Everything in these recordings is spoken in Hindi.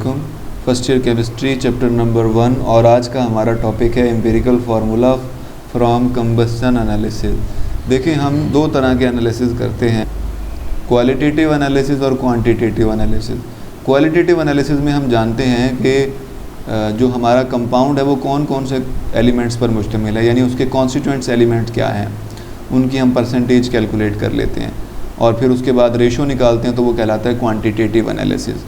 वालेकुम। First year chemistry chapter number 1 और आज का हमारा टॉपिक है empirical formula from combustion analysis. देखिए, हम दो तरह के एनालिसिस करते हैं, क्वालिटेटिव एनालिसिस और क्वांटिटेटिव एनालिसिस। क्वालिटेटिव एनालिसिस में हम जानते हैं कि जो हमारा कंपाउंड है वो कौन कौन से एलिमेंट्स पर मुश्तमिल है, यानी उसके कॉन्स्टिट्यूएंट्स एलिमेंट क्या हैं, उनकी हम परसेंटेज कैलकुलेट कर लेते हैं और फिर उसके बाद रेशो निकालते हैं, तो वो कहलाता है क्वांटिटेटिव एनालिसिस।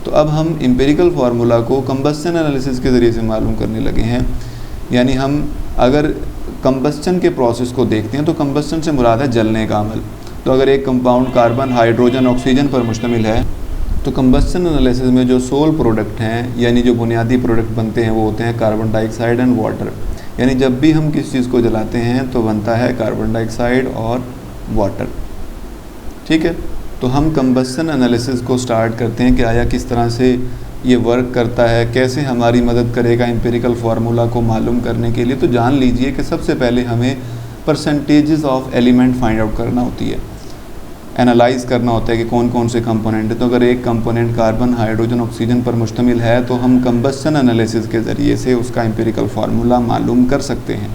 तो अब हम एम्पिरिकल फार्मूला को कंबस्शन एनालिसिस के ज़रिए से मालूम करने लगे हैं। यानी हम अगर कंबस्शन के प्रोसेस को देखते हैं तो कंबस्शन से मुराद है जलने का अमल। तो अगर एक कंपाउंड कार्बन, हाइड्रोजन, ऑक्सीजन पर मुश्तमिल है तो कंबस्शन एनालिसिस में जो सोल प्रोडक्ट हैं, यानी जो बुनियादी प्रोडक्ट बनते हैं, वो होते हैं कार्बन डाइऑक्साइड एंड वाटर। यानी जब भी हम किसी चीज़ को जलाते हैं तो बनता है कार्बन डाइऑक्साइड और वाटर। ठीक है, तो हम कंबस्शन एनालिसिस को स्टार्ट करते हैं कि आया किस तरह से ये वर्क करता है, कैसे हमारी मदद करेगा एम्पिरिकल फार्मूला को मालूम करने के लिए। तो जान लीजिए कि सबसे पहले हमें percentages of element find out करना होती है, एनालाइज करना होता है कि कौन कौन से कंपोनेंट है। तो अगर एक कंपोनेंट कार्बन, हाइड्रोजन, ऑक्सीजन पर मुश्तमिल है तो हम कंबस्शन एनालिसिस के ज़रिए से उसका एम्पिरिकल फार्मूला मालूम कर सकते हैं।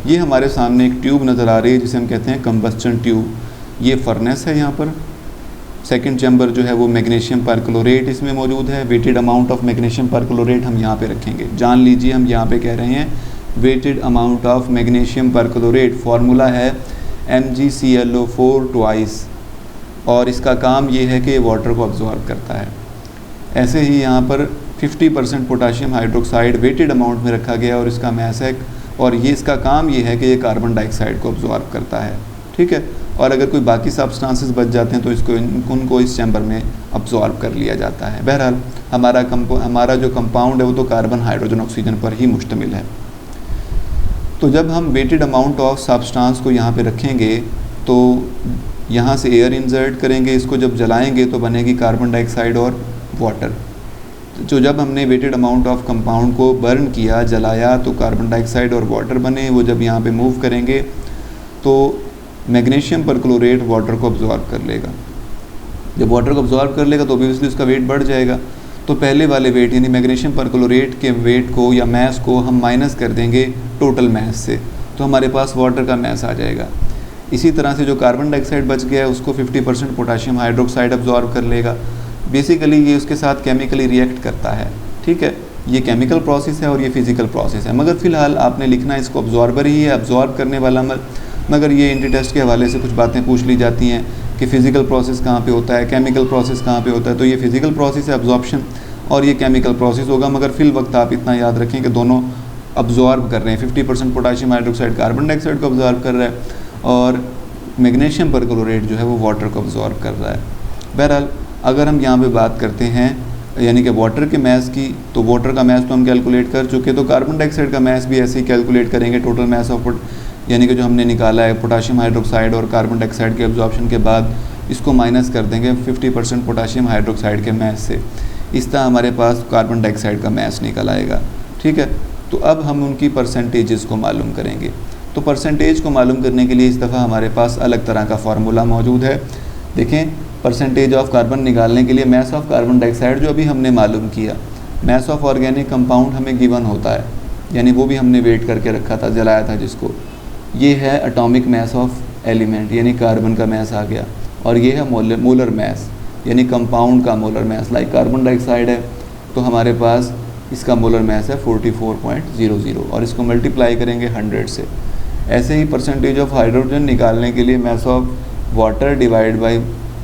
ये हमारे सामने एक ट्यूब नज़र आ रही है जिसे हम कहते हैं कंबस्शन ट्यूब। ये फर्नेस है, यहाँ पर सेकंड चैम्बर जो है वो मैग्नीशियम परक्लोरेट इसमें मौजूद है। Weighted amount of magnesium perchlorate हम यहाँ पे रखेंगे। जान लीजिए, हम यहाँ पे कह रहे हैं weighted amount of magnesium perchlorate. Formula है MgClO4 ट्वाइस, और इसका काम ये है कि ये वाटर को अब्जॉर्ब करता है। ऐसे ही यहाँ पर 50% पोटाशियम हाइड्रोक्साइड वेटेड अमाउंट में रखा गया और इसका मैस है, और ये इसका काम ये है कि ये कार्बन डाइऑक्साइड को अब्जॉर्ब करता है। ठीक है, और अगर कोई बाकी सब्सटेंसेस बच जाते हैं तो उनको इस चैम्बर में अब्जॉर्ब कर लिया जाता है। बहरहाल हमारा जो कंपाउंड है वो तो कार्बन, हाइड्रोजन, ऑक्सीजन पर ही मुश्तमिल है। तो जब हम वेटेड अमाउंट ऑफ सब्सटेंस को यहाँ पे रखेंगे तो यहाँ से एयर इंसर्ट करेंगे, इसको जब जलाएंगे तो बनेगी कार्बन डाइऑक्साइड और वाटर। तो जब हमने वेटेड अमाउंट ऑफ कंपाउंड को बर्न किया, जलाया, तो कार्बन डाइऑक्साइड और वाटर बने। वो जब यहाँ पे मूव करेंगे तो मैग्नीशियम परक्लोरेट वाटर को अब्जॉर्ब कर लेगा। जब वाटर को अब्जॉर्ब कर लेगा तो ऑब्वियसली उसका वेट बढ़ जाएगा। तो पहले वाले वेट यानी मैग्नीशियम परक्लोरेट के वेट को या मैस को हम माइनस कर देंगे टोटल मैस से, तो हमारे पास वाटर का मैस आ जाएगा। इसी तरह से जो कार्बन डाइऑक्साइड बच गया है उसको 50% पोटाशियम हाइड्रोक्साइड अब्जॉर्ब कर लेगा। बेसिकली ये उसके साथ केमिकली रिएक्ट करता है। ठीक है, ये केमिकल प्रोसेस है और ये फिज़िकल प्रोसेस है, मगर फ़िलहाल आपने लिखना इसको अब्जॉर्बर ही है, अब्जॉर्ब करने वाला मगर ये एंटी टेस्ट के हवाले से कुछ बातें पूछ ली जाती हैं कि फ़िज़िकल प्रोसेस कहाँ पे होता है, केमिकल प्रोसेस कहाँ पे होता है। तो ये फ़िज़िकल प्रोसेस है अब्जॉर्प्शन, और ये केमिकल प्रोसेस होगा, मगर फ़िल वक्त आप इतना याद रखें कि दोनों अब्जॉर्ब कर रहे हैं। 50% पोटाशियम हाइड्रोक्साइड कार्बन डाइऑक्साइड को अब्जॉर्ब कर रहा है और मैग्नीशियम परक्लोरेट जो है वो वाटर को अब्जॉर्ब कर रहा है। बहरहाल अगर हम यहाँ पर बात करते हैं यानी कि वाटर के मैस की, तो वाटर का मैस तो हम कैलकुलेट कर चुके, तो कार्बन डाइऑक्साइड का मैस भी ऐसे ही कैलकुलेट करेंगे। टोटल मैस ऑफ यानी कि जो हमने निकाला है पोटाशियम हाइड्रोक्साइड और कार्बन डाइऑक्साइड के एब्जॉर्प्शन के बाद इसको माइनस कर देंगे 50% पोटाशियम हाइड्रोक्साइड के मैस से। इस तरह हमारे पास कार्बन डाइऑक्साइड का मैस निकल आएगा। ठीक है, तो अब हम उनकी परसेंटेजेस को मालूम करेंगे। तो परसेंटेज को मालूम करने के लिए इस दफ़ा हमारे पास अलग तरह का फार्मूला मौजूद है। देखें, परसेंटेज ऑफ कार्बन निकालने के लिए मैस ऑफ कार्बन डाइऑक्साइड जो अभी हमने मालूम किया, मैस ऑफ ऑर्गेनिक कंपाउंड हमें गिवन होता है, यानी वो भी हमने वेट करके रखा था, जलाया था जिसको। ये है एटॉमिक मैस ऑफ एलिमेंट, यानी कार्बन का मैस आ गया, और ये है मोलर मैस यानी कंपाउंड का molar mass. Like carbon dioxide है तो हमारे पास इसका मोलर मैस है 44.00 और इसको मल्टीप्लाई करेंगे 100 से। ऐसे ही परसेंटेज ऑफ हाइड्रोजन निकालने के लिए mass of water divide by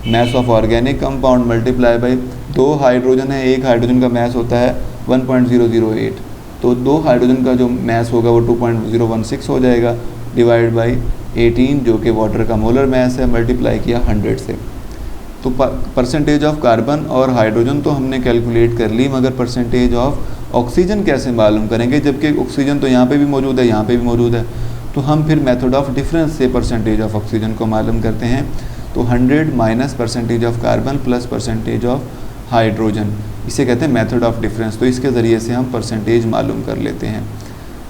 mass of organic compound multiply by 2 hydrogen है, एक हाइड्रोजन का मैस होता है 1.008, तो 2 हाइड्रोजन का जो मैस होगा वो 2.016 हो जाएगा, डिवाइड बाई 18 जो कि वाटर का मोलर मैस है, मल्टीप्लाई किया 100 से। तो परसेंटेज ऑफ कार्बन और हाइड्रोजन तो हमने कैलकुलेट कर ली, मगर परसेंटेज ऑफ ऑक्सीजन कैसे मालूम करेंगे, जबकि ऑक्सीजन तो यहाँ पे भी मौजूद है, यहाँ पे भी मौजूद है। तो हम फिर मेथड ऑफ डिफरेंस से परसेंटेज ऑफ ऑक्सीजन को मालूम करते हैं। तो 100 minus percentage of carbon plus percentage of hydrogen, इसे कहते हैं मेथड ऑफ डिफरेंस। तो इसके ज़रिए से हम परसेंटेज मालूम कर लेते हैं।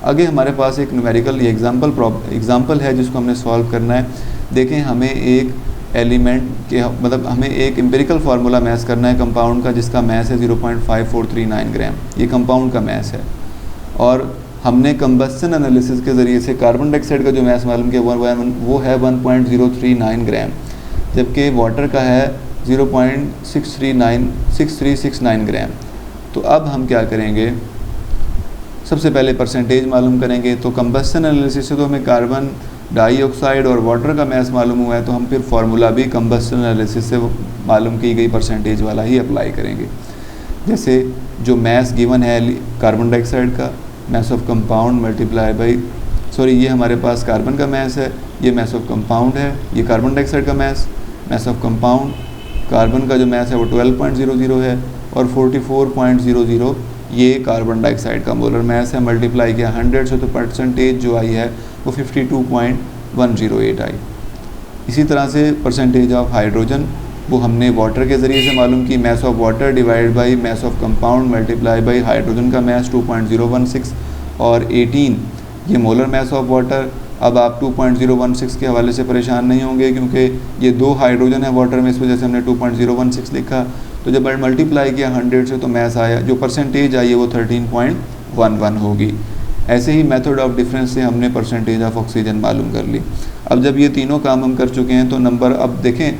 आगे हमारे पास एक न्यूमेरिकल एग्जाम्पल है जिसको हमने सॉल्व करना है। देखें, हमें एक एलिमेंट के, मतलब हमें एक एम्पिरिकल फार्मूला मैथ करना है कंपाउंड का जिसका मैथ है 0.5439 ग्राम, ये कंपाउंड का मैथ है। और हमने कंबस्शन एनालिसिस के ज़रिए से कार्बन डाइऑक्साइड का जो मैथ मालूम किया वो है 1.039 ग्राम, जबकि वाटर का है 0.6369 ग्राम। तो अब हम क्या करेंगे, सबसे पहले परसेंटेज मालूम करेंगे। तो कंबस्शन एनालिसिस से तो हमें कार्बन डाइऑक्साइड और वाटर का मैथ मालूम हुआ है, तो हम फिर फार्मूला भी कंबस्शन एनालिसिस से मालूम की गई परसेंटेज वाला ही अप्लाई करेंगे। जैसे जो मैथ गिवन है कार्बन डाइऑक्साइड का, math of compound multiply by, ये हमारे पास कार्बन का मैथ है, ये मैथ ऑफ कंपाउंड है, ये कार्बन डाइऑक्साइड का मैथ ऑफ कंपाउंड, कार्बन का जो मैथ है वो 12.00 है और 44.00 ये कार्बन डाइऑक्साइड का मोलर मैथ है। मल्टीप्लाई किया 100 से तो परसेंटेज जो आई है वो 52.108 आई। इसी तरह से परसेंटेज ऑफ हाइड्रोजन वो हमने वाटर के ज़रिए से मालूम की, math of water divide by math of compound multiply by hydrogen का मैथ 2.016 और 18 ये मोलर मैथ ऑफ वाटर। अब आप 2.016 के हवाले से परेशान नहीं होंगे क्योंकि ये 2 हाइड्रोजन है वाटर में, इस वजह से हमने 2.016 लिखा। तो जब मल्टीप्लाई किया 100 से तो मैथ आया, जो परसेंटेज आई है वो 13.11 होगी। ऐसे ही मेथड ऑफ डिफरेंस से हमने परसेंटेज ऑफ ऑक्सीजन मालूम कर ली। अब जब ये तीनों काम हम कर चुके हैं तो नंबर, अब देखें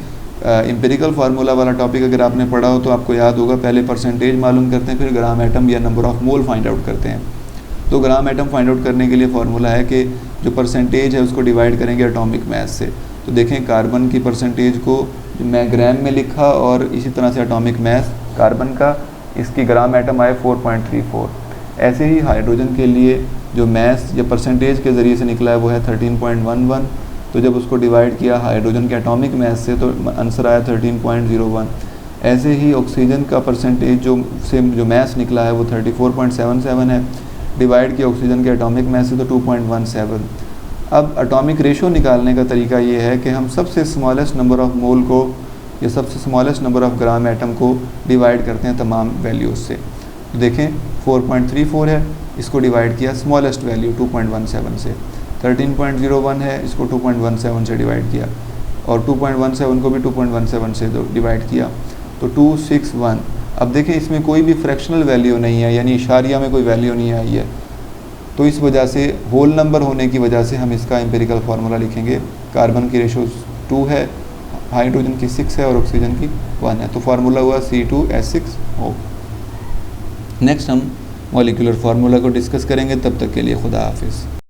एम्पिरिकल फार्मूला वाला टॉपिक अगर आपने पढ़ा हो तो आपको याद होगा, पहले परसेंटेज मालूम करते हैं, फिर ग्राम एटम या number of mole find out करते हैं। तो ग्राम एटम फाइंड आउट करने के लिए फार्मूला है कि जो परसेंटेज है उसको डिवाइड करेंगे एटॉमिक मास से। तो देखें कार्बन की परसेंटेज को मैं ग्राम में लिखा और इसी तरह से एटॉमिक मास कार्बन का, इसकी ग्राम एटम आए 4.34। ऐसे ही हाइड्रोजन के लिए जो मास या परसेंटेज के ज़रिए से निकला है वो है 13.11। तो जब उसको डिवाइड किया हाइड्रोजन के एटॉमिक मास से तो आंसर आया 13.01। ऐसे ही ऑक्सीजन का परसेंटेज जो मास निकला है वो 34.77 है, डिवाइड किया ऑक्सीजन के एटॉमिक मास से तो 2.17। अब एटॉमिक रेशो निकालने का तरीका ये है कि हम सबसे स्मॉलेस्ट नंबर ऑफ मोल को या सबसे smallest number of gram atom को डिवाइड करते हैं तमाम वैल्यूज़ से। तो देखें 4.34 है, इसको डिवाइड किया स्मॉलेस्ट वैल्यू 2.17 से, 13.01 है, इसको 2.17 से डिवाइड किया और 2.17 को भी 2.17 से डिवाइड किया तो 261। अब देखें इसमें कोई भी फ्रैक्शनल वैल्यू नहीं है, यानी इशारिया में कोई वैल्यू नहीं आई है, तो इस वजह से होल नंबर होने की वजह से हम इसका एम्पिरिकल फार्मूला लिखेंगे। कार्बन की रेशो 2 है, हाइड्रोजन की 6 है और ऑक्सीजन की 1 है, तो फार्मूला हुआ C2H6O। नेक्स्ट हम मॉलिक्यूलर फार्मूला को डिस्कस करेंगे, तब तक के लिए खुदा हाफिज़।